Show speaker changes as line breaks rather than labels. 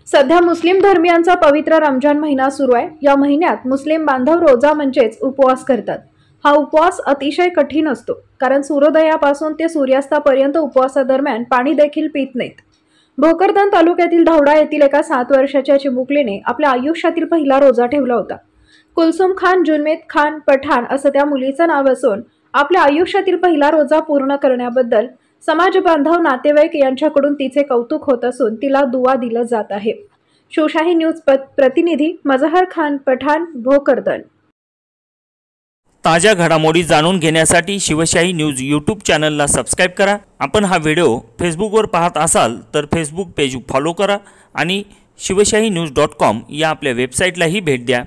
सध्या मुस्लिम धर्मियांचा पवित्र रमजान महिना सुरू आहे। या महिन्यात मुस्लिम बांधव रोजा म्हणजेच उपवास करतात। हा उपवास अतिशय कठीण असतो, कारण सूर्योदयापासून ते सूर्यास्तापर्यंत उपवासादरम्यान पाणी देखील पित नाहीत। भोकरदन तालुक्यातील धावडा येथील एका 7 वर्षाच्या चिमुकलीने आपल्या आयुष्यातील पहिला रोजा ठेवला होता। कुलसुम खान जुनैद खान पठाण असं त्या मुलीचं नाव असून आपल्या आयुष्यातील पहिला रोजा पूर्ण करण्याबद्दल समाज बांधव नातेवाईक यांच्याकडून तिचे कौतुक होत असून तिला दुआ दिलं जात आहे। शिवशाही न्यूज प्रतिनिधी मजहर खान पठाण, भोकरदन।
ताज्या घडामोडी जाणून घेण्यासाठी शिवशाही न्यूज यूट्यूब चॅनलला सबस्क्राइब करा। आपण हा व्हिडिओ फेसबुकवर पाहत असाल तर फेसबुक पेज फॉलो करा आणि शिवशाही news.com या आपल्या वेबसाईटलाही भेट द्या।